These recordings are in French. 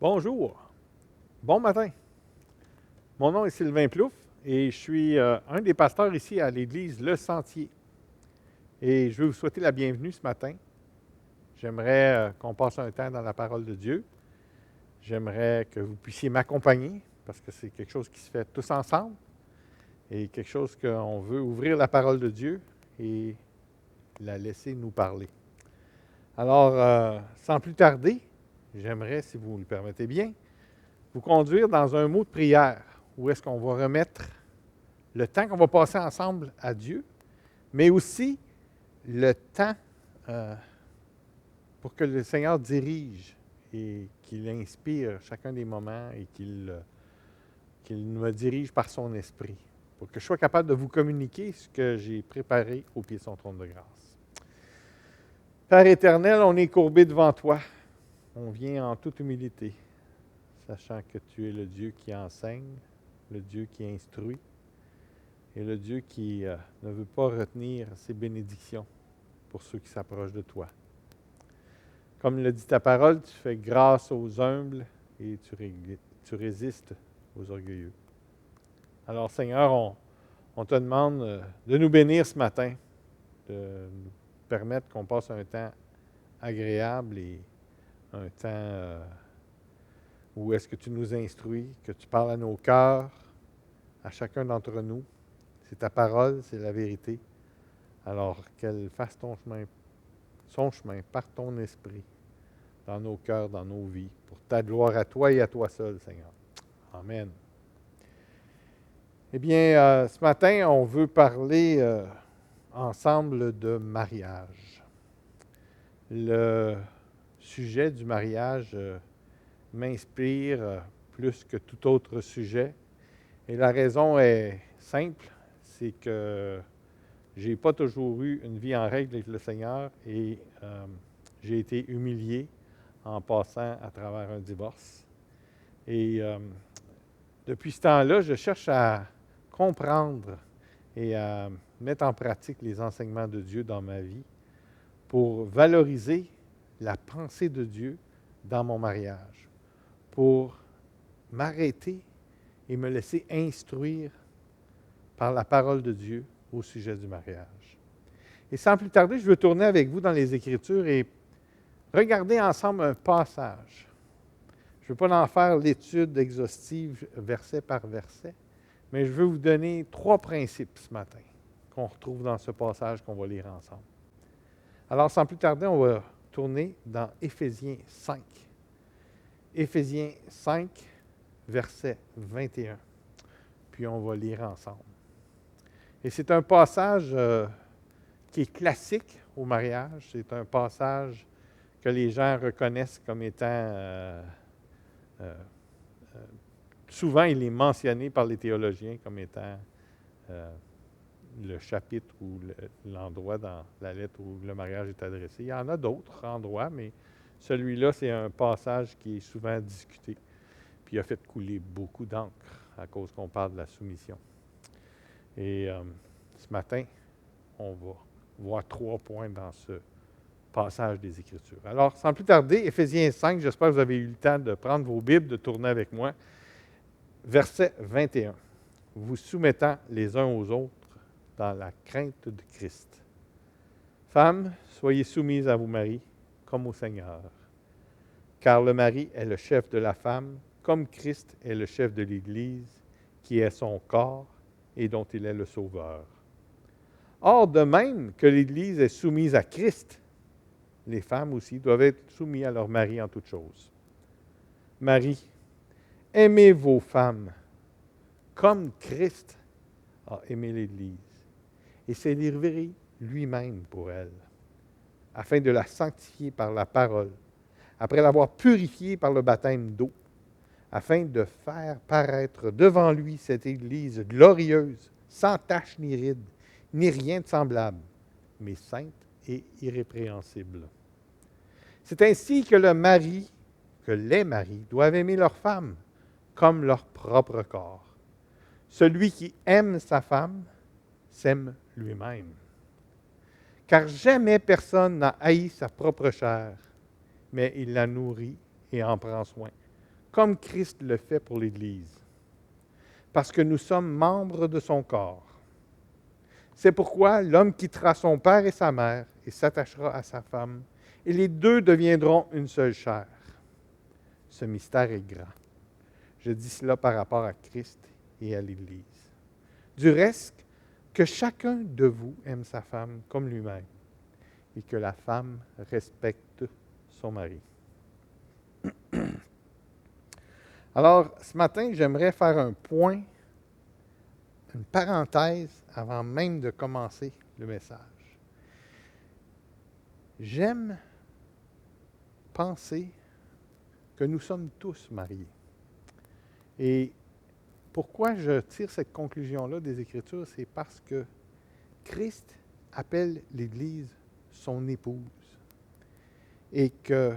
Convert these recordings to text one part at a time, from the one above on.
Bonjour, bon matin. Mon nom est Sylvain Plouffe et je suis un des pasteurs ici à l'église Le Sentier. Et je veux vous souhaiter la bienvenue ce matin. J'aimerais qu'on passe un temps dans la parole de Dieu. J'aimerais que vous puissiez m'accompagner parce que c'est quelque chose qui se fait tous ensemble et quelque chose qu'on veut ouvrir la parole de Dieu et la laisser nous parler. Alors, sans plus tarder, j'aimerais, si vous le permettez bien, vous conduire dans un mot de prière où est-ce qu'on va remettre le temps qu'on va passer ensemble à Dieu, mais aussi le temps pour que le Seigneur dirige et qu'il inspire chacun des moments et qu'il me dirige par son esprit, pour que je sois capable de vous communiquer ce que j'ai préparé au pied de son trône de grâce. Père éternel, on est courbé devant toi. On vient en toute humilité, sachant que tu es le Dieu qui enseigne, le Dieu qui instruit et le Dieu qui ne veut pas retenir ses bénédictions pour ceux qui s'approchent de toi. Comme le dit ta parole, tu fais grâce aux humbles et tu résistes aux orgueilleux. Alors Seigneur, on te demande de nous bénir ce matin, de nous permettre qu'on passe un temps agréable et un temps où est-ce que tu nous instruis, que tu parles à nos cœurs, à chacun d'entre nous. C'est ta parole, c'est la vérité. Alors qu'elle fasse son chemin par ton esprit, dans nos cœurs, dans nos vies, pour ta gloire à toi et à toi seul, Seigneur. Amen. Eh bien, ce matin, on veut parler ensemble de mariage. Le sujet du mariage m'inspire plus que tout autre sujet. Et la raison est simple, c'est que je n'ai pas toujours eu une vie en règle avec le Seigneur et j'ai été humilié en passant à travers un divorce. Et depuis ce temps-là, je cherche à comprendre et à mettre en pratique les enseignements de Dieu dans ma vie pour valoriser la pensée de Dieu dans mon mariage, pour m'arrêter et me laisser instruire par la parole de Dieu au sujet du mariage. Et sans plus tarder, je veux tourner avec vous dans les Écritures et regarder ensemble un passage. Je ne veux pas en faire l'étude exhaustive verset par verset, mais je veux vous donner 3 principes ce matin qu'on retrouve dans ce passage qu'on va lire ensemble. Alors, sans plus tarder, on va tourner dans Éphésiens 5. Éphésiens 5, verset 21. Puis on va lire ensemble. Et c'est un passage qui est classique au mariage. C'est un passage que les gens reconnaissent comme étant... souvent, il est mentionné par les théologiens comme étant le chapitre ou l'endroit dans la lettre où le mariage est adressé. Il y en a d'autres endroits, mais celui-là, c'est un passage qui est souvent discuté. Puis il a fait couler beaucoup d'encre à cause qu'on parle de la soumission. Et ce matin, on va voir 3 points dans ce passage des Écritures. Alors, sans plus tarder, Éphésiens 5, j'espère que vous avez eu le temps de prendre vos Bibles, de tourner avec moi. Verset 21. Vous soumettant les uns aux autres dans la crainte de Christ. Femmes, soyez soumises à vos maris comme au Seigneur. Car le mari est le chef de la femme, comme Christ est le chef de l'Église, qui est son corps et dont il est le sauveur. Or, de même que l'Église est soumise à Christ, les femmes aussi doivent être soumises à leur mari en toutes choses. Marie, aimez vos femmes comme Christ a aimé l'Église et s'est livré lui-même pour elle, afin de la sanctifier par la parole, après l'avoir purifiée par le baptême d'eau, afin de faire paraître devant lui cette Église glorieuse, sans tache ni ride, ni rien de semblable, mais sainte et irrépréhensible. C'est ainsi que les maris doivent aimer leurs femmes comme leur propre corps. Celui qui aime sa femme s'aime lui-même. Car jamais personne n'a haï sa propre chair, mais il la nourrit et en prend soin, comme Christ le fait pour l'Église, parce que nous sommes membres de son corps. C'est pourquoi l'homme quittera son père et sa mère et s'attachera à sa femme, et les deux deviendront une seule chair. Ce mystère est grand. Je dis cela par rapport à Christ et à l'Église. Du reste, que chacun de vous aime sa femme comme lui-même, et que la femme respecte son mari. Alors, ce matin, j'aimerais faire un point, une parenthèse, avant même de commencer le message. J'aime penser que nous sommes tous mariés. Et pourquoi je tire cette conclusion-là des Écritures, c'est parce que Christ appelle l'Église son épouse. Et que,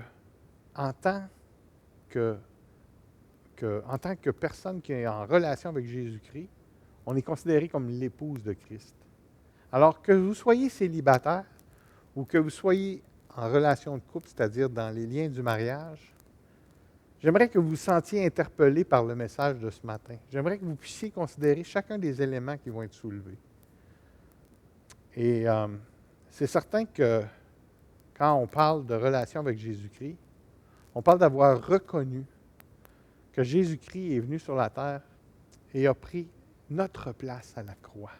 en tant que personne qui est en relation avec Jésus-Christ, on est considéré comme l'épouse de Christ. Alors que vous soyez célibataire ou que vous soyez en relation de couple, c'est-à-dire dans les liens du mariage, j'aimerais que vous vous sentiez interpellé par le message de ce matin. J'aimerais que vous puissiez considérer chacun des éléments qui vont être soulevés. Et c'est certain que quand on parle de relation avec Jésus-Christ, on parle d'avoir reconnu que Jésus-Christ est venu sur la terre et a pris notre place à la croix.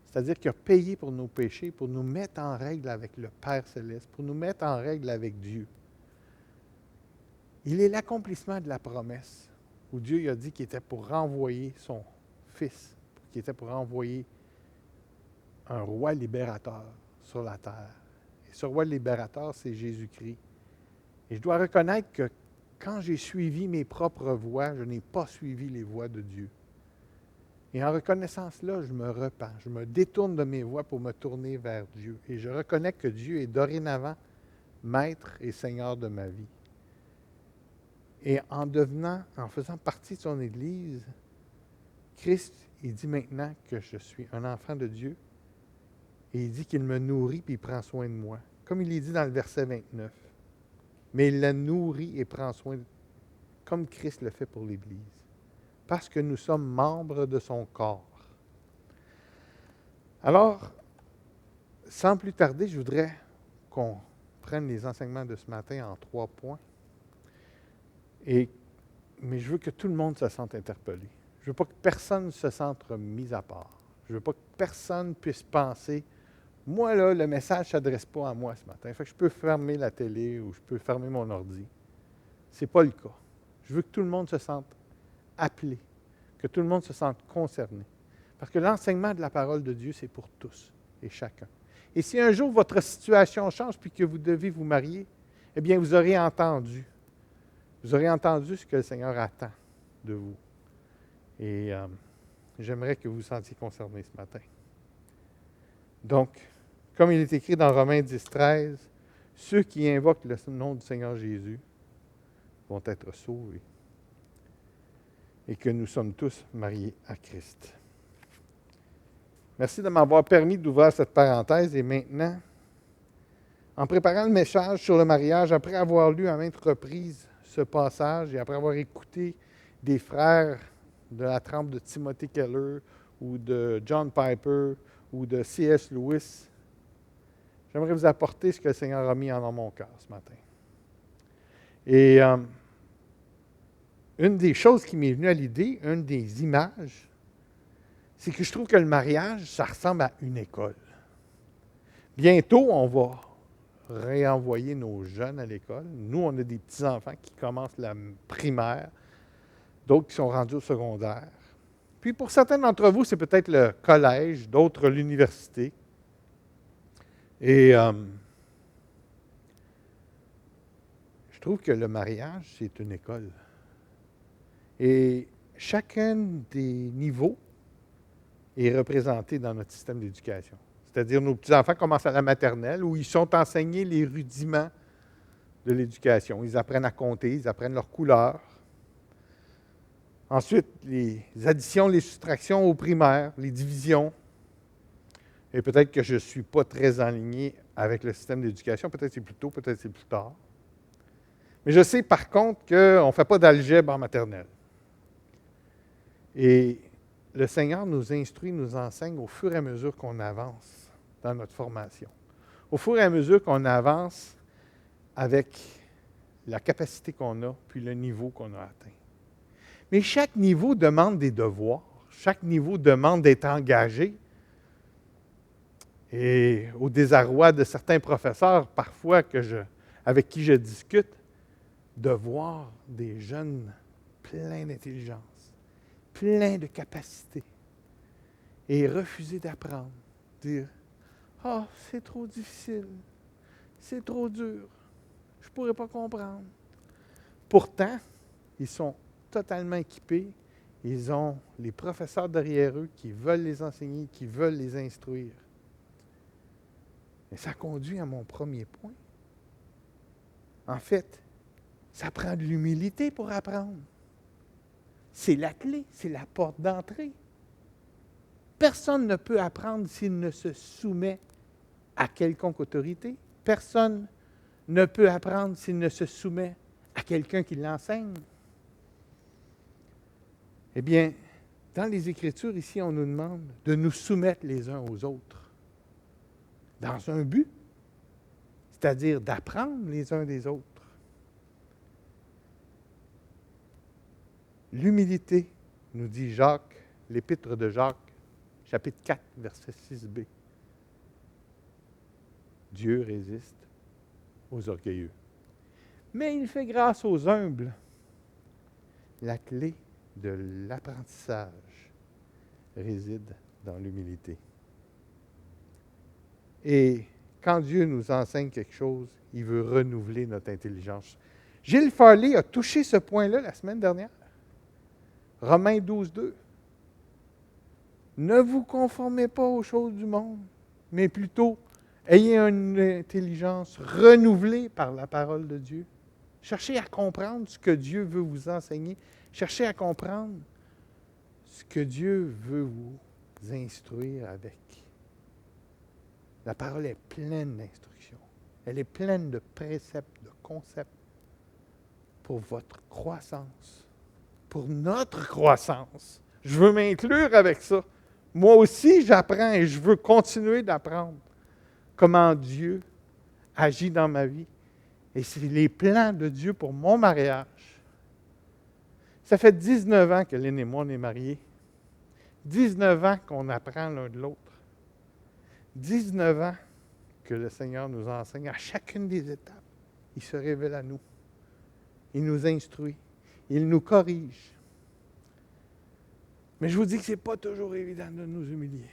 C'est-à-dire qu'il a payé pour nos péchés, pour nous mettre en règle avec le Père céleste, pour nous mettre en règle avec Dieu. Il est l'accomplissement de la promesse où Dieu a dit qu'il était pour renvoyer son Fils, qu'il était pour renvoyer un roi libérateur sur la terre. Et ce roi libérateur, c'est Jésus-Christ. Et je dois reconnaître que quand j'ai suivi mes propres voies, je n'ai pas suivi les voies de Dieu. Et en reconnaissance là, je me repens, je me détourne de mes voies pour me tourner vers Dieu. Et je reconnais que Dieu est dorénavant maître et seigneur de ma vie. Et en faisant partie de son Église, Christ, il dit maintenant que je suis un enfant de Dieu. Et il dit qu'il me nourrit et il prend soin de moi. Comme il est dit dans le verset 29. Mais il la nourrit et prend soin, comme Christ le fait pour l'Église. Parce que nous sommes membres de son corps. Alors, sans plus tarder, je voudrais qu'on prenne les enseignements de ce matin en 3 points. Mais je veux que tout le monde se sente interpellé. Je ne veux pas que personne se sente mis à part. Je ne veux pas que personne puisse penser, moi, là, le message ne s'adresse pas à moi ce matin. Fait que je peux fermer la télé ou je peux fermer mon ordi. Ce n'est pas le cas. Je veux que tout le monde se sente appelé, que tout le monde se sente concerné. Parce que l'enseignement de la parole de Dieu, c'est pour tous et chacun. Et si un jour votre situation change puis que vous devez vous marier, eh bien, vous aurez entendu. Vous aurez entendu ce que le Seigneur attend de vous. Et j'aimerais que vous vous sentiez concernés ce matin. Donc, comme il est écrit dans Romains 10, 13, ceux qui invoquent le nom du Seigneur Jésus vont être sauvés. Et que nous sommes tous mariés à Christ. Merci de m'avoir permis d'ouvrir cette parenthèse. Et maintenant, en préparant le message sur le mariage, après avoir lu à maintes reprises ce passage et après avoir écouté des frères de la trempe de Timothy Keller ou de John Piper ou de C.S. Lewis, j'aimerais vous apporter ce que le Seigneur a mis en mon cœur ce matin. Et une des choses qui m'est venue à l'idée, une des images, c'est que je trouve que le mariage, ça ressemble à une école. Bientôt, on va réenvoyer nos jeunes à l'école. Nous, on a des petits-enfants qui commencent la primaire, d'autres qui sont rendus au secondaire. Puis pour certains d'entre vous, c'est peut-être le collège, d'autres l'université. Et je trouve que le mariage, c'est une école. Et chacun des niveaux est représenté dans notre système d'éducation. C'est-à-dire, nos petits-enfants commencent à la maternelle où ils sont enseignés les rudiments de l'éducation. Ils apprennent à compter, ils apprennent leurs couleurs. Ensuite, les additions, les soustractions au primaire, les divisions. Et peut-être que je ne suis pas très aligné avec le système d'éducation. Peut-être c'est plus tôt, peut-être c'est plus tard. Mais je sais par contre qu'on ne fait pas d'algèbre en maternelle. Et le Seigneur nous instruit, nous enseigne au fur et à mesure qu'on avance dans notre formation. Au fur et à mesure qu'on avance avec la capacité qu'on a, puis le niveau qu'on a atteint. Mais chaque niveau demande des devoirs. Chaque niveau demande d'être engagé. Et au désarroi de certains professeurs, parfois avec qui je discute, de voir des jeunes pleins d'intelligence, pleins de capacités, et refuser d'apprendre. Dire « Ah, c'est trop difficile, c'est trop dur, je ne pourrais pas comprendre. » Pourtant, ils sont totalement équipés, ils ont les professeurs derrière eux qui veulent les enseigner, qui veulent les instruire. Et ça conduit à mon premier point. En fait, ça prend de l'humilité pour apprendre. C'est la clé, c'est la porte d'entrée. Personne ne peut apprendre s'il ne se soumet à quelconque autorité. Personne ne peut apprendre s'il ne se soumet à quelqu'un qui l'enseigne. Eh bien, dans les Écritures, ici, on nous demande de nous soumettre les uns aux autres dans un but, c'est-à-dire d'apprendre les uns des autres. L'humilité, nous dit Jacques, l'Épître de Jacques, chapitre 4, verset 6b. Dieu résiste aux orgueilleux, mais il fait grâce aux humbles. La clé de l'apprentissage réside dans l'humilité. Et quand Dieu nous enseigne quelque chose, il veut renouveler notre intelligence. Gilles Farley a touché ce point-là la semaine dernière. Romains 12, 2. Ne vous conformez pas aux choses du monde, mais plutôt ayez une intelligence renouvelée par la parole de Dieu. Cherchez à comprendre ce que Dieu veut vous enseigner. Cherchez à comprendre ce que Dieu veut vous instruire avec. La parole est pleine d'instructions. Elle est pleine de préceptes, de concepts pour votre croissance, pour notre croissance. Je veux m'inclure avec ça. Moi aussi, j'apprends et je veux continuer d'apprendre comment Dieu agit dans ma vie. Et c'est les plans de Dieu pour mon mariage. Ça fait 19 ans que Lynn et moi, on est mariés. 19 ans qu'on apprend l'un de l'autre. 19 ans que le Seigneur nous enseigne à chacune des étapes. Il se révèle à nous. Il nous instruit. Il nous corrige. Mais je vous dis que ce n'est pas toujours évident de nous humilier.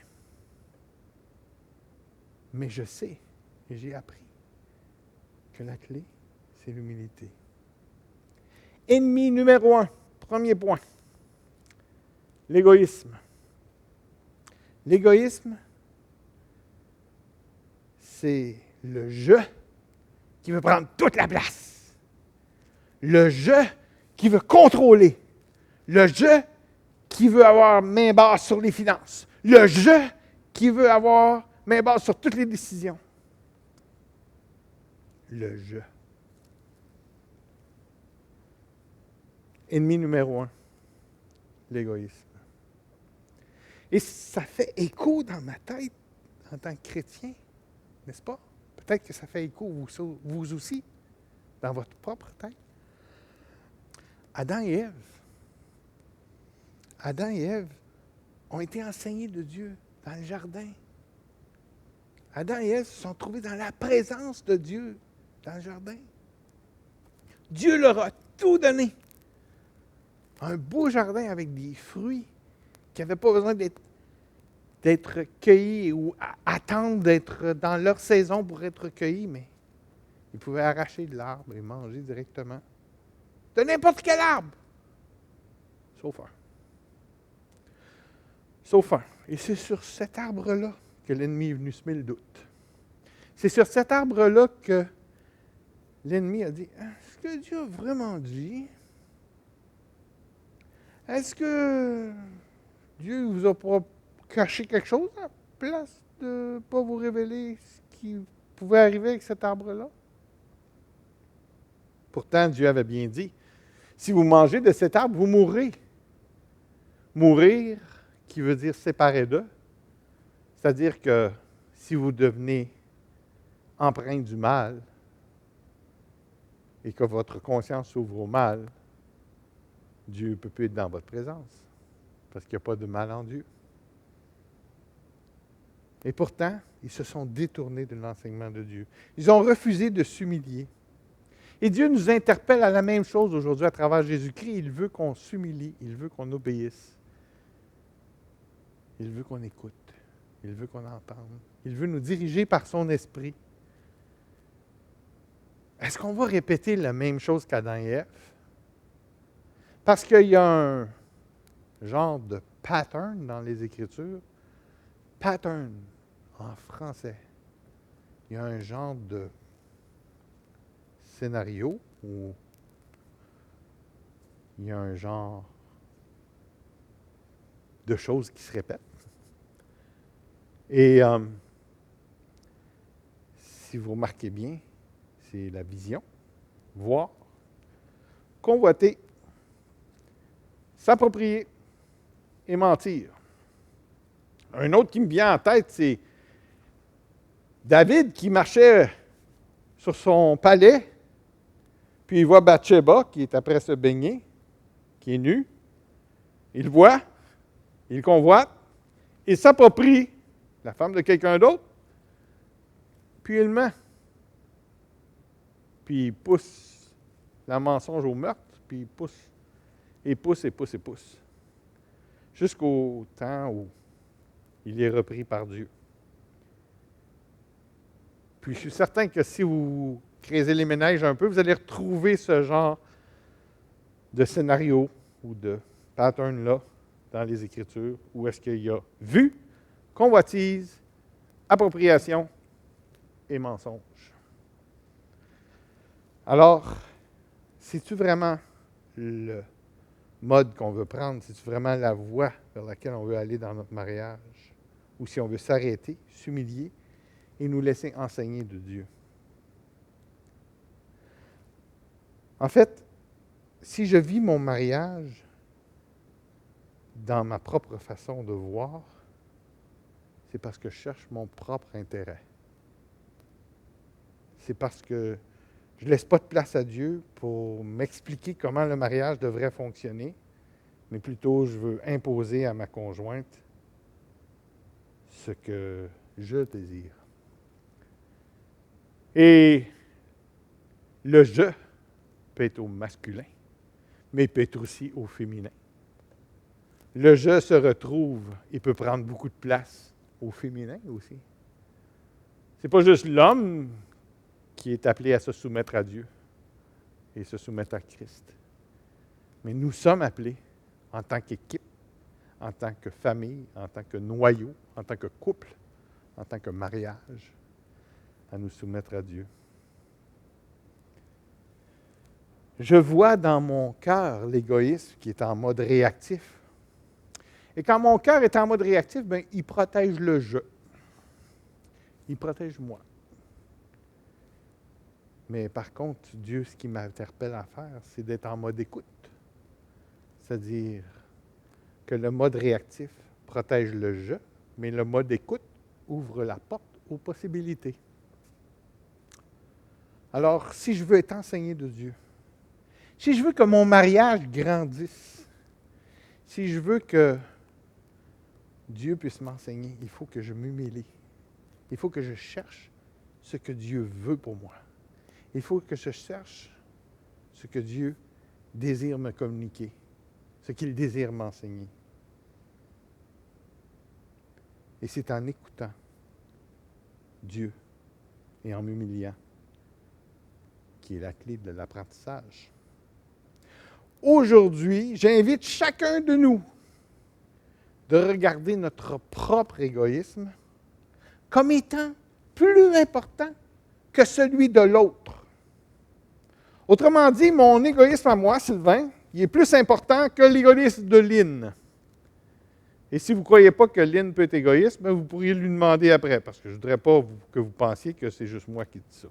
Mais je sais et j'ai appris que la clé, c'est l'humilité. Ennemi numéro 1, premier point, l'égoïsme. L'égoïsme, c'est le « je » qui veut prendre toute la place. Le « je » qui veut contrôler. Le « je » qui veut avoir main basse sur les finances. Le « je » qui veut avoir main basse sur toutes les décisions. Le « je ». Ennemi numéro 1, l'égoïsme. Et ça fait écho dans ma tête en tant que chrétien, n'est-ce pas? Peut-être que ça fait écho vous aussi, dans votre propre tête. Adam et Ève ont été enseignés de Dieu dans le jardin. Adam et Ève se sont trouvés dans la présence de Dieu dans le jardin. Dieu leur a tout donné. Un beau jardin avec des fruits qui n'avaient pas besoin d'être cueillis ou attendre d'être dans leur saison pour être cueillis, mais ils pouvaient arracher de l'arbre et manger directement de n'importe quel arbre, sauf un. Sauf un. Et c'est sur cet arbre-là que l'ennemi est venu semer le doute. C'est sur cet arbre-là que l'ennemi a dit, est-ce que Dieu a vraiment dit? Est-ce que Dieu vous a pas caché quelque chose à la place de ne pas vous révéler ce qui pouvait arriver avec cet arbre-là? Pourtant, Dieu avait bien dit, si vous mangez de cet arbre, vous mourrez. Mourir, qui veut dire séparer d'eux, c'est-à-dire que si vous devenez empreint du mal et que votre conscience s'ouvre au mal, Dieu ne peut plus être dans votre présence parce qu'il n'y a pas de mal en Dieu. Et pourtant, ils se sont détournés de l'enseignement de Dieu. Ils ont refusé de s'humilier. Et Dieu nous interpelle à la même chose aujourd'hui à travers Jésus-Christ. Il veut qu'on s'humilie, il veut qu'on obéisse. Il veut qu'on écoute, il veut qu'on entende. Il veut nous diriger par son esprit. Est-ce qu'on va répéter la même chose qu'Adam et Ève? Parce qu'il y a un genre de pattern dans les Écritures. Pattern en français. Il y a un genre de scénario où il y a un genre de choses qui se répètent. Et si vous remarquez bien, c'est la vision, voir, convoiter, s'approprier et mentir. Un autre qui me vient en tête, c'est David qui marchait sur son palais, puis il voit Bathsheba qui est après se baigner, qui est nue. Il le voit, il le convoite, il s'approprie la femme de quelqu'un d'autre, puis il ment. Puis il pousse la mensonge au meurtre, puis il pousse, et pousse, et pousse, et pousse. Jusqu'au temps où il est repris par Dieu. Puis je suis certain que si vous creusez les ménages un peu, vous allez retrouver ce genre de scénario ou de pattern-là dans les Écritures, où est-ce qu'il y a vue, convoitise, appropriation et mensonge. Alors, c'est-tu vraiment le mode qu'on veut prendre? C'est-tu vraiment la voie vers laquelle on veut aller dans notre mariage? Ou si on veut s'arrêter, s'humilier et nous laisser enseigner de Dieu? En fait, si je vis mon mariage dans ma propre façon de voir, c'est parce que je cherche mon propre intérêt. C'est parce que je ne laisse pas de place à Dieu pour m'expliquer comment le mariage devrait fonctionner, mais plutôt je veux imposer à ma conjointe ce que je désire. Et le « je » peut être au masculin, mais il peut être aussi au féminin. Le « je » se retrouve, il peut prendre beaucoup de place au féminin aussi. Ce n'est pas juste l'homme qui est appelé à se soumettre à Dieu et se soumettre à Christ. Mais nous sommes appelés, en tant qu'équipe, en tant que famille, en tant que noyau, en tant que couple, en tant que mariage, à nous soumettre à Dieu. Je vois dans mon cœur l'égoïsme qui est en mode réactif. Et quand mon cœur est en mode réactif, bien, il protège le « je ». Il protège moi. Mais par contre, Dieu, ce qui m'interpelle à faire, c'est d'être en mode écoute. C'est-à-dire que le mode réactif protège le « je », mais le mode écoute ouvre la porte aux possibilités. Alors, si je veux être enseigné de Dieu, si je veux que mon mariage grandisse, si je veux que Dieu puisse m'enseigner, il faut que je m'humilie. Il faut que je cherche ce que Dieu veut pour moi. Il faut que je cherche ce que Dieu désire me communiquer, ce qu'il désire m'enseigner. Et c'est en écoutant Dieu et en m'humiliant qui est la clé de l'apprentissage. Aujourd'hui, j'invite chacun de nous de regarder notre propre égoïsme comme étant plus important que celui de l'autre. Autrement dit, mon égoïsme à moi, Sylvain, il est plus important que l'égoïsme de Lynn. Et si vous ne croyez pas que Lynn peut être égoïste, bien, vous pourriez lui demander après, parce que je ne voudrais pas que vous pensiez que c'est juste moi qui dis ça.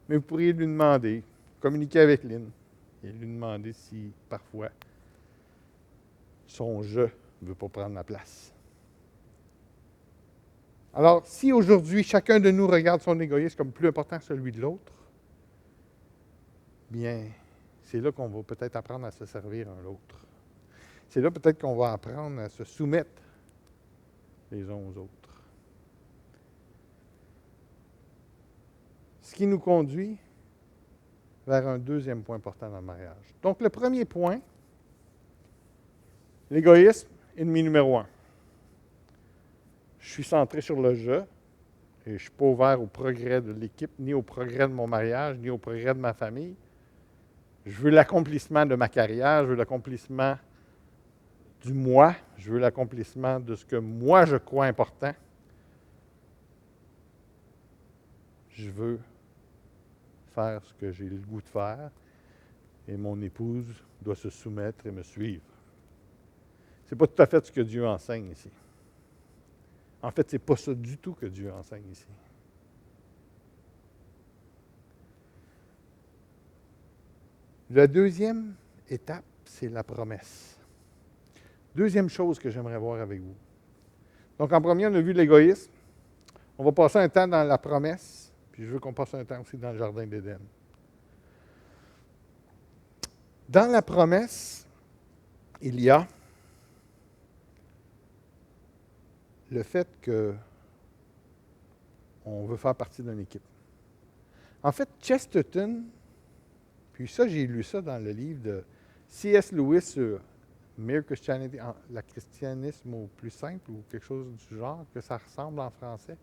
Mais vous pourriez lui demander, communiquer avec Lynn et lui demander si, parfois, son « je » ne veut pas prendre la place. Alors, si aujourd'hui, chacun de nous regarde son égoïsme comme plus important que celui de l'autre, bien, c'est là qu'on va peut-être apprendre à se servir un l'autre. C'est là peut-être qu'on va apprendre à se soumettre les uns aux autres. Ce qui nous conduit vers un deuxième point important dans le mariage. Donc, le premier point, l'égoïsme, ennemi numéro 1. Je suis centré sur le « je » et je ne suis pas ouvert au progrès de l'équipe, ni au progrès de mon mariage, ni au progrès de ma famille. Je veux l'accomplissement de ma carrière, je veux l'accomplissement du moi, je veux l'accomplissement de ce que moi je crois important. Je veux faire ce que j'ai le goût de faire et mon épouse doit se soumettre et me suivre. Ce n'est pas tout à fait ce que Dieu enseigne ici. En fait, ce n'est pas ça du tout que Dieu enseigne ici. La deuxième étape, c'est la promesse. Deuxième chose que j'aimerais voir avec vous. Donc, en premier, on a vu l'égoïsme. On va passer un temps dans la promesse, puis je veux qu'on passe un temps aussi dans le jardin d'Éden. Dans la promesse, il y a le fait qu'on veut faire partie d'une équipe. En fait, Chesterton, puis ça, j'ai lu ça dans le livre de C.S. Lewis sur Mere Christianity, le christianisme au plus simple ou quelque chose du genre, que ça ressemble en français.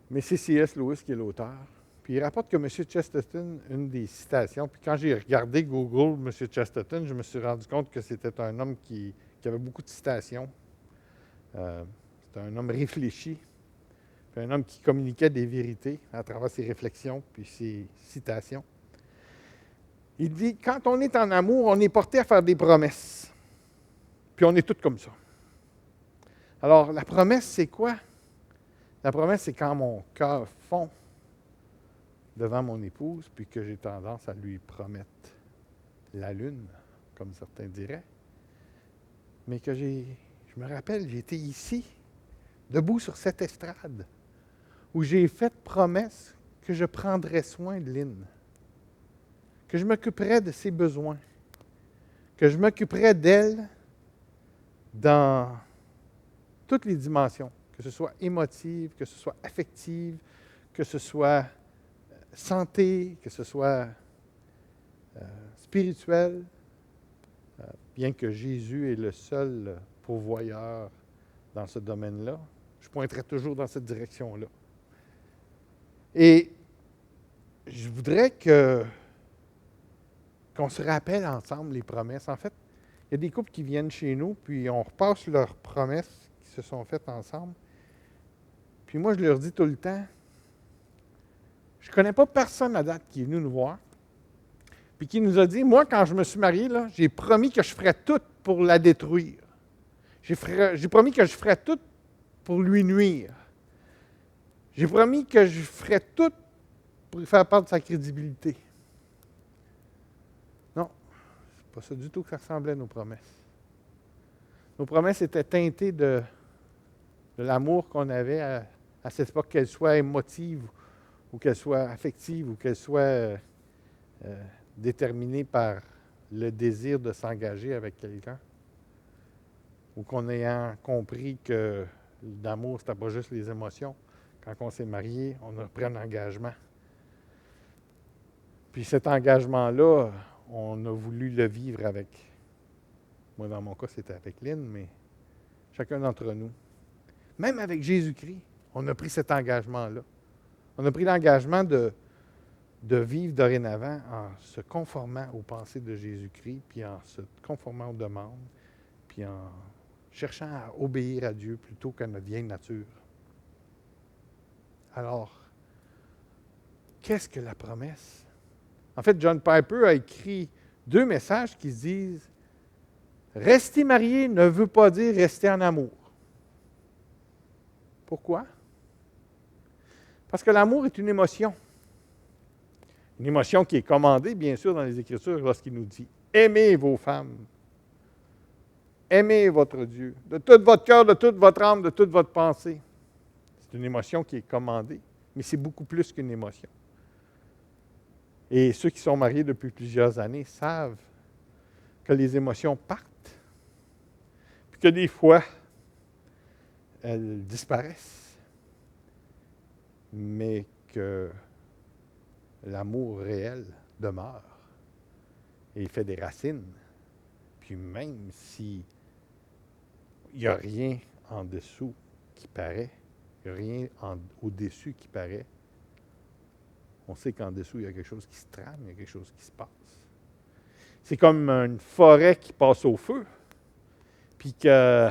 Mais c'est C.S. Lewis qui est l'auteur. Puis il rapporte que M. Chesterton, une des citations, puis quand j'ai regardé Google M. Chesterton, je me suis rendu compte que c'était un homme qui avait beaucoup de citations. C'était un homme réfléchi, puis un homme qui communiquait des vérités à travers ses réflexions puis ses citations. Il dit, quand on est en amour, on est porté à faire des promesses. Puis on est tous comme ça. Alors, la promesse, c'est quoi? La promesse, c'est quand mon cœur fond devant mon épouse, puis que j'ai tendance à lui promettre la lune, comme certains diraient. Mais que je me rappelle, j'étais ici, debout sur cette estrade, où j'ai fait promesse que je prendrais soin de Lynn, que je m'occuperais de ses besoins, que je m'occuperais d'elle dans toutes les dimensions, que ce soit émotive, que ce soit affective, que ce soit santé, que ce soit spirituel, bien que Jésus est le seul pourvoyeur dans ce domaine-là, je pointerai toujours dans cette direction-là. Et je voudrais qu'on se rappelle ensemble les promesses. En fait, il y a des couples qui viennent chez nous, puis on repasse leurs promesses qui se sont faites ensemble. Puis moi, je leur dis tout le temps, je ne connais pas personne à date qui est venu nous voir, puis qui nous a dit, moi, quand je me suis marié, là, j'ai promis que je ferais tout pour la détruire. J'ai promis que je ferais tout pour lui nuire. J'ai promis que je ferais tout pour lui faire perdre de sa crédibilité. Non, c'est pas ça du tout que ça ressemblait à nos promesses. Nos promesses étaient teintées de l'amour qu'on avait à cette époque, qu'elle soit émotive ou qu'elle soit affective ou qu'elle soit déterminée par le désir de s'engager avec quelqu'un. Ou qu'on ait compris que l'amour, ce n'était pas juste les émotions. Quand on s'est marié, on a pris un engagement. Puis cet engagement-là, on a voulu le vivre avec, moi dans mon cas, c'était avec Lynn, mais chacun d'entre nous. Même avec Jésus-Christ, on a pris cet engagement-là. On a pris l'engagement de vivre dorénavant en se conformant aux pensées de Jésus-Christ, puis en se conformant aux demandes, puis en cherchant à obéir à Dieu plutôt qu'à notre vieille nature. Alors, qu'est-ce que la promesse? En fait, John Piper a écrit 2 messages qui se disent « Rester marié ne veut pas dire rester en amour ». Pourquoi? Parce que l'amour est une émotion. Une émotion qui est commandée, bien sûr, dans les Écritures, lorsqu'il nous dit « Aimez vos femmes, aimez votre Dieu, de tout votre cœur, de toute votre âme, de toute votre pensée. » C'est une émotion qui est commandée, mais c'est beaucoup plus qu'une émotion. Et ceux qui sont mariés depuis plusieurs années savent que les émotions partent, puis que des fois, elles disparaissent, mais que l'amour réel demeure et il fait des racines. Puis même s'il n'y a rien en dessous qui paraît, il n'y a rien au-dessus qui paraît, on sait qu'en dessous, il y a quelque chose qui se trame, il y a quelque chose qui se passe. C'est comme une forêt qui passe au feu, puis que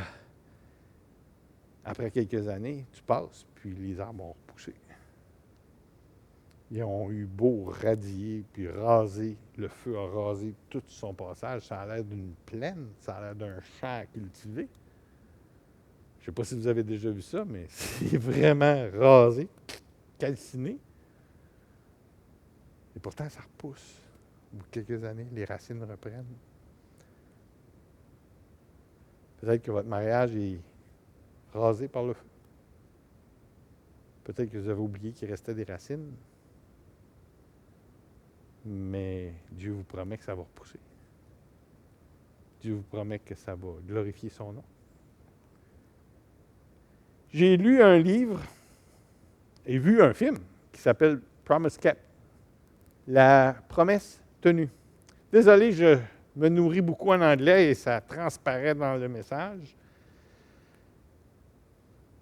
après quelques années, tu passes, puis les arbres ont repoussé. Ils ont eu beau radier, puis raser, le feu a rasé tout son passage. Ça a l'air d'une plaine, ça a l'air d'un champ à cultiver. Je ne sais pas si vous avez déjà vu ça, mais c'est vraiment rasé, calciné. Et pourtant, ça repousse. Au bout de quelques années, les racines reprennent. Peut-être que votre mariage est rasé par le feu. Peut-être que vous avez oublié qu'il restait des racines. Mais Dieu vous promet que ça va repousser. Dieu vous promet que ça va glorifier son nom. J'ai lu un livre et vu un film qui s'appelle Promise Kept. La promesse tenue. Désolé, je me nourris beaucoup en anglais et ça transparaît dans le message.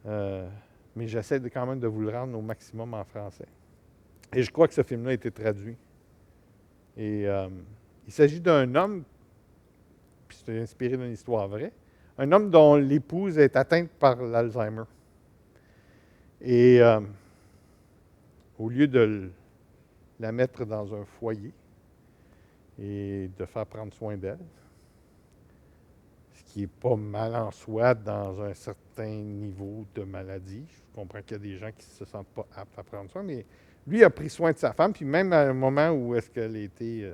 Mais j'essaie quand même de vous le rendre au maximum en français. Et je crois que ce film-là a été traduit. Et il s'agit d'un homme, puis c'est inspiré d'une histoire vraie, un homme dont l'épouse est atteinte par l'Alzheimer. Et au lieu de la mettre dans un foyer et de faire prendre soin d'elle, ce qui n'est pas mal en soi dans un certain niveau de maladie. Je comprends qu'il y a des gens qui ne se sentent pas aptes à prendre soin, mais lui a pris soin de sa femme, puis même à un moment où est-ce qu'elle était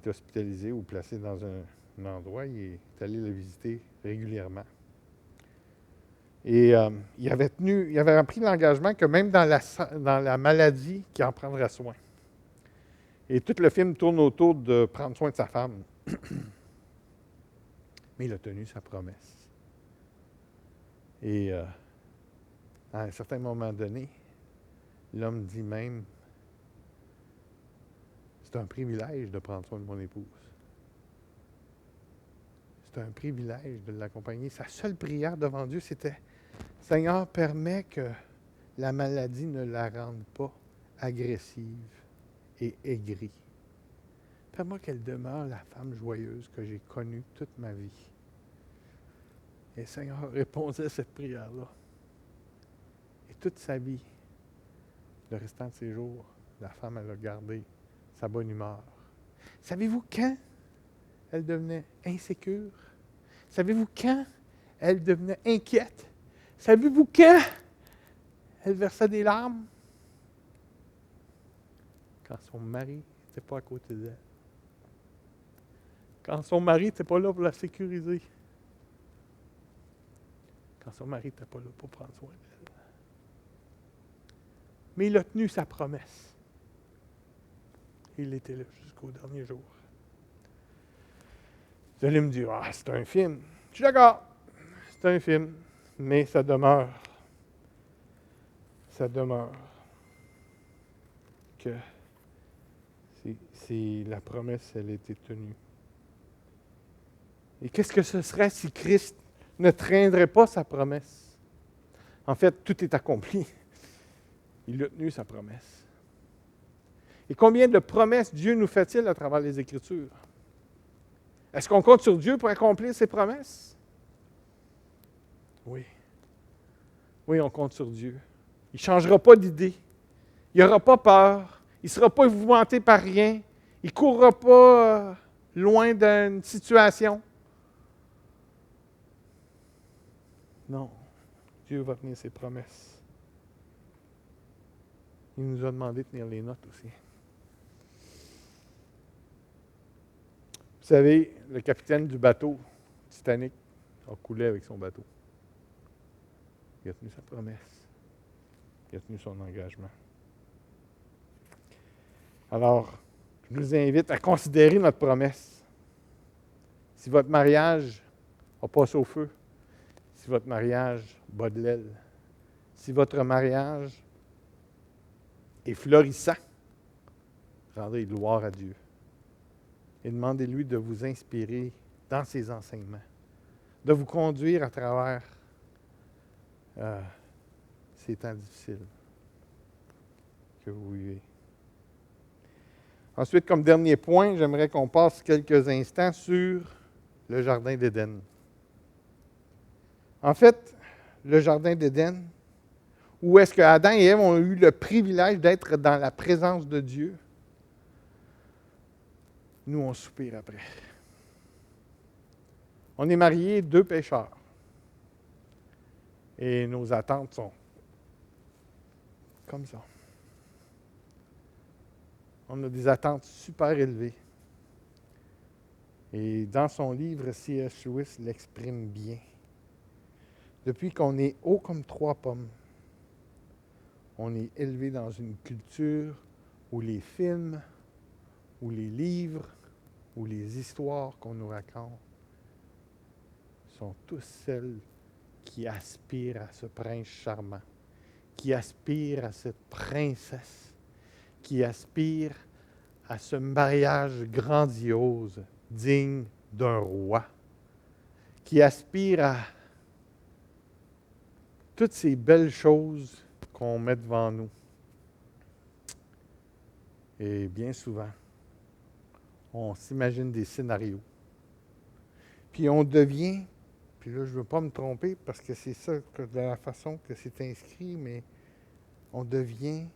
hospitalisée ou placée dans un endroit, il est allé la visiter régulièrement. Et il avait pris l'engagement que même dans la maladie, qu'il en prendrait soin. Et tout le film tourne autour de prendre soin de sa femme. Mais il a tenu sa promesse. Et à un certain moment donné, l'homme dit même, c'est un privilège de prendre soin de mon épouse. C'est un privilège de l'accompagner. Sa seule prière devant Dieu, c'était, Seigneur, permets que la maladie ne la rende pas agressive et aigrie. Permets qu'elle demeure la femme joyeuse que j'ai connue toute ma vie. Et le Seigneur répondait à cette prière-là. Et toute sa vie, le restant de ses jours, la femme, elle a gardé sa bonne humeur. Savez-vous quand elle devenait insécure? Savez-vous quand elle devenait inquiète? Savez-vous quand elle versait des larmes? Quand son mari n'était pas à côté d'elle. Quand son mari n'était pas là pour la sécuriser. Quand son mari n'était pas là pour prendre soin d'elle. Mais il a tenu sa promesse. Il était là jusqu'au dernier jour. Vous allez me dire, c'est un film. Je suis d'accord, c'est un film, mais ça demeure. Ça demeure que c'est la promesse, elle a été tenue. Et qu'est-ce que ce serait si Christ ne traînerait pas sa promesse? En fait, tout est accompli. Il a tenu sa promesse. Et combien de promesses Dieu nous fait-il à travers les Écritures? Est-ce qu'on compte sur Dieu pour accomplir ses promesses? Oui. Oui, on compte sur Dieu. Il ne changera pas d'idée. Il n'aura pas peur. Il ne sera pas épouvanté par rien. Il ne courra pas loin d'une situation. Non. Dieu va tenir ses promesses. Il nous a demandé de tenir les notes aussi. Vous savez, le capitaine du bateau Titanic a coulé avec son bateau. Il a tenu sa promesse. Il a tenu son engagement. Alors, je nous invite à considérer notre promesse. Si votre mariage a passé au feu, si votre mariage bat de l'aile, si votre mariage est florissant, rendez gloire à Dieu. Et demandez-lui de vous inspirer dans ses enseignements, de vous conduire à travers ces temps difficiles que vous vivez. Ensuite, comme dernier point, j'aimerais qu'on passe quelques instants sur le Jardin d'Éden. En fait, le Jardin d'Éden, où est-ce que Adam et Ève ont eu le privilège d'être dans la présence de Dieu, nous, on soupire après. On est mariés 2 pécheurs. Et nos attentes sont comme ça. On a des attentes super élevées. Et dans son livre, C.S. Lewis l'exprime bien. Depuis qu'on est haut comme 3 pommes, on est élevé dans une culture où les films, où les livres, où les histoires qu'on nous raconte sont tous celles qui aspirent à ce prince charmant, qui aspirent à cette princesse, qui aspirent à ce mariage grandiose, digne d'un roi, qui aspirent à toutes ces belles choses qu'on met devant nous. Et bien souvent, on s'imagine des scénarios. Puis on devient, puis là je ne veux pas me tromper parce que c'est ça de la façon que c'est inscrit, mais on devient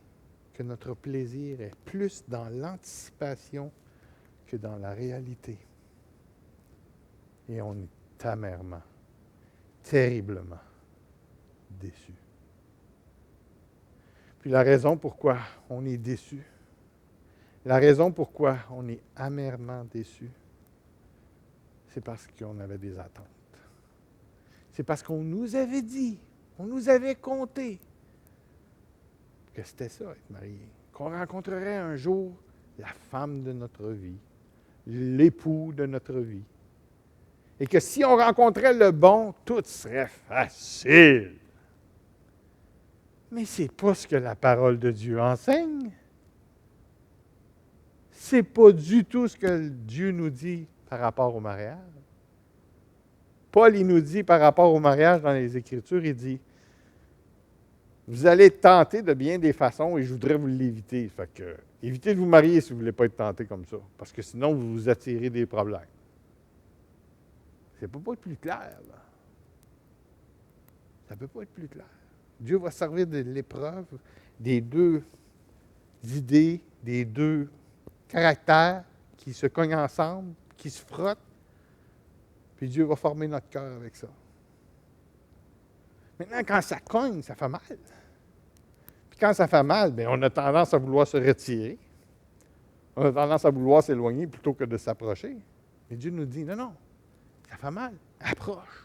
que notre plaisir est plus dans l'anticipation que dans la réalité. Et on est amèrement, terriblement déçu. Puis la raison pourquoi on est déçu, la raison pourquoi on est amèrement déçu, c'est parce qu'on avait des attentes. C'est parce qu'on nous avait dit, on nous avait compté que c'était ça, être marié. Qu'on rencontrerait un jour la femme de notre vie, l'époux de notre vie. Et que si on rencontrait le bon, tout serait facile. Mais ce n'est pas ce que la parole de Dieu enseigne. Ce n'est pas du tout ce que Dieu nous dit par rapport au mariage. Paul, il nous dit par rapport au mariage dans les Écritures, il dit « Vous allez être tentés de bien des façons et je voudrais vous l'éviter. » Fait que, évitez de vous marier si vous ne voulez pas être tenté comme ça, parce que sinon, vous vous attirez des problèmes. Ça ne peut pas être plus clair, là. Ça ne peut pas être plus clair. Dieu va servir de l'épreuve des 2 idées, des 2 caractères qui se cognent ensemble, qui se frottent, puis Dieu va former notre cœur avec ça. Maintenant, quand ça cogne, ça fait mal. Puis quand ça fait mal, bien, on a tendance à vouloir se retirer. On a tendance à vouloir s'éloigner plutôt que de s'approcher. Mais Dieu nous dit, non, non, ça fait mal, approche.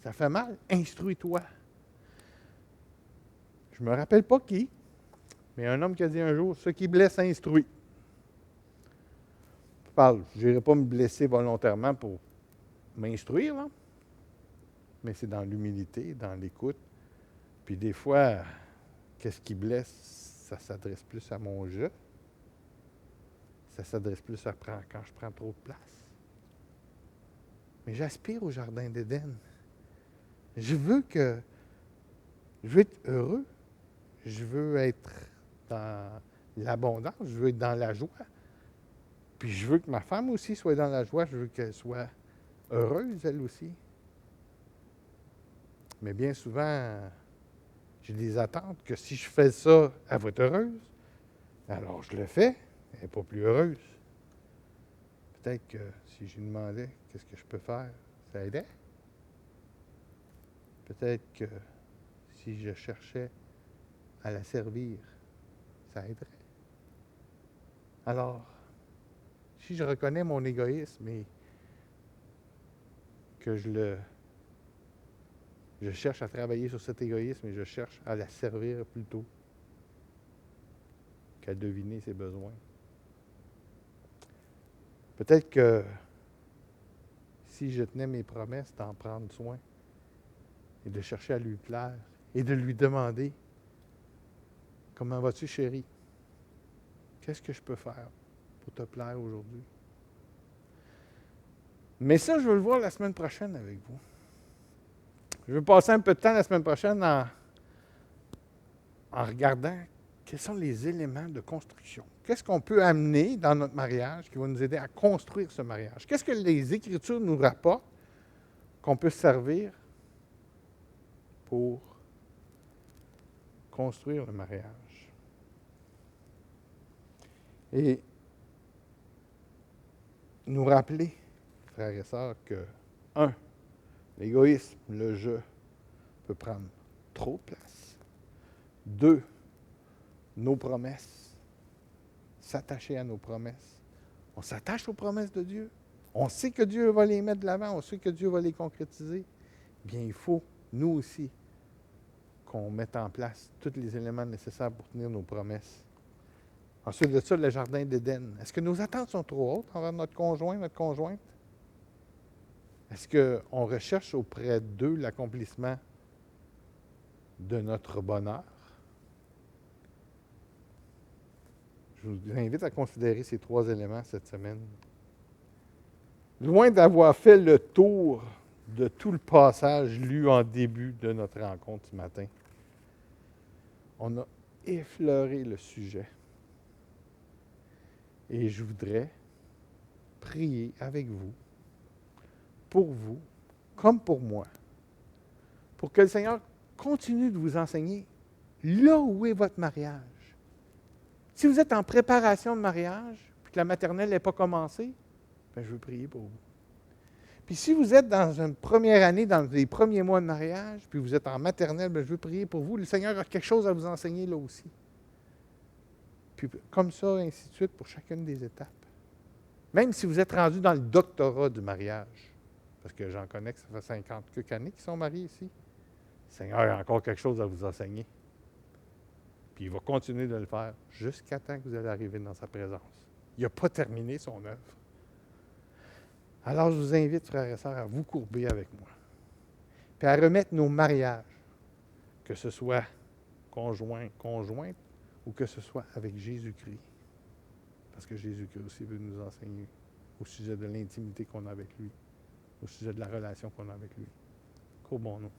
Ça fait mal, instruis-toi. Je ne me rappelle pas qui, mais un homme qui a dit un jour, ce qui blesse instruit. Je n'irai pas me blesser volontairement pour m'instruire, là. Mais c'est dans l'humilité, dans l'écoute. Puis des fois, qu'est-ce qui blesse, ça s'adresse plus à mon je. Ça s'adresse plus à quand je prends trop de place. Mais j'aspire au Jardin d'Éden. Je veux être heureux. Je veux être dans l'abondance. Je veux être dans la joie. Puis je veux que ma femme aussi soit dans la joie. Je veux qu'elle soit heureuse, elle aussi. Mais bien souvent, j'ai des attentes que si je fais ça, elle va être heureuse. Alors je le fais, elle n'est pas plus heureuse. Peut-être que si je lui demandais qu'est-ce que je peux faire, ça aidait. Peut-être que si je cherchais à la servir, ça aiderait. Alors, si je reconnais mon égoïsme et que je cherche à travailler sur cet égoïsme et je cherche à la servir plutôt qu'à deviner ses besoins. Peut-être que si je tenais mes promesses d'en prendre soin et de chercher à lui plaire et de lui demander « Comment vas-tu, chérie? Qu'est-ce que je peux faire pour te plaire aujourd'hui? » Mais ça, je veux le voir la semaine prochaine avec vous. Je veux passer un peu de temps la semaine prochaine en regardant quels sont les éléments de construction. Qu'est-ce qu'on peut amener dans notre mariage qui va nous aider à construire ce mariage? Qu'est-ce que les Écritures nous rapportent qu'on peut servir pour construire le mariage? Et nous rappeler, frères et sœurs, que, 1, l'égoïsme, le je, peut prendre trop de place. 2, nos promesses, s'attacher à nos promesses. On s'attache aux promesses de Dieu. On sait que Dieu va les mettre de l'avant, on sait que Dieu va les concrétiser. Bien, il faut, nous aussi, qu'on mette en place tous les éléments nécessaires pour tenir nos promesses. Ensuite de ça, le jardin d'Éden. Est-ce que nos attentes sont trop hautes envers notre conjoint, notre conjointe? Est-ce qu'on recherche auprès d'eux l'accomplissement de notre bonheur? Je vous invite à considérer ces 3 éléments cette semaine. Loin d'avoir fait le tour de tout le passage lu en début de notre rencontre ce matin, on a effleuré le sujet. Et je voudrais prier avec vous, pour vous, comme pour moi, pour que le Seigneur continue de vous enseigner là où est votre mariage. Si vous êtes en préparation de mariage, puis que la maternelle n'est pas commencée, bien, je veux prier pour vous. Puis si vous êtes dans une première année, dans les premiers mois de mariage, puis vous êtes en maternelle, bien, je veux prier pour vous. Le Seigneur a quelque chose à vous enseigner là aussi. Puis comme ça, ainsi de suite, pour chacune des étapes. Même si vous êtes rendu dans le doctorat du mariage, parce que j'en connais que ça fait 50 quelques années qu'ils sont mariés ici, le Seigneur a encore quelque chose à vous enseigner. Puis il va continuer de le faire jusqu'à temps que vous allez arriver dans sa présence. Il n'a pas terminé son œuvre. Alors je vous invite, frères et sœurs, à vous courber avec moi. Puis à remettre nos mariages, que ce soit conjoint, conjointe, ou que ce soit avec Jésus-Christ. Parce que Jésus-Christ aussi veut nous enseigner au sujet de l'intimité qu'on a avec lui, au sujet de la relation qu'on a avec lui. Courbons-nous.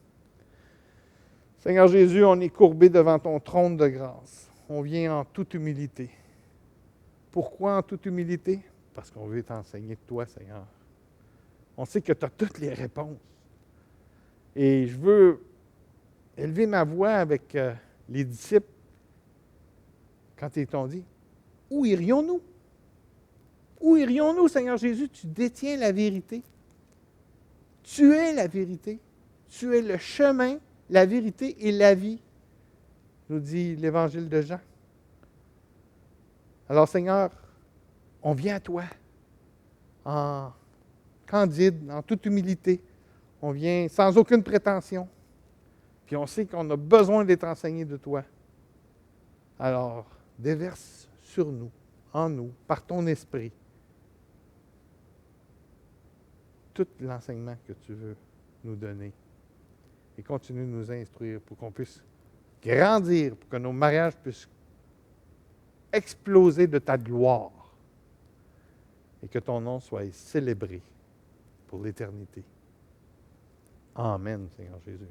Seigneur Jésus, on est courbé devant ton trône de grâce. On vient en toute humilité. Pourquoi en toute humilité? Parce qu'on veut t'enseigner de toi, Seigneur. On sait que tu as toutes les réponses. Et je veux élever ma voix avec les disciples quand ils t'ont dit, « Où irions-nous? Où irions-nous, Seigneur Jésus? Tu détiens la vérité. Tu es la vérité. Tu es le chemin, la vérité et la vie, nous dit l'Évangile de Jean. Alors, Seigneur, on vient à toi en candide, en toute humilité. On vient sans aucune prétention. Puis on sait qu'on a besoin d'être enseigné de toi. Alors, déverse sur nous, en nous, par ton esprit, tout l'enseignement que tu veux nous donner. Et continue de nous instruire pour qu'on puisse grandir, pour que nos mariages puissent exploser de ta gloire et que ton nom soit célébré pour l'éternité. Amen, Seigneur Jésus.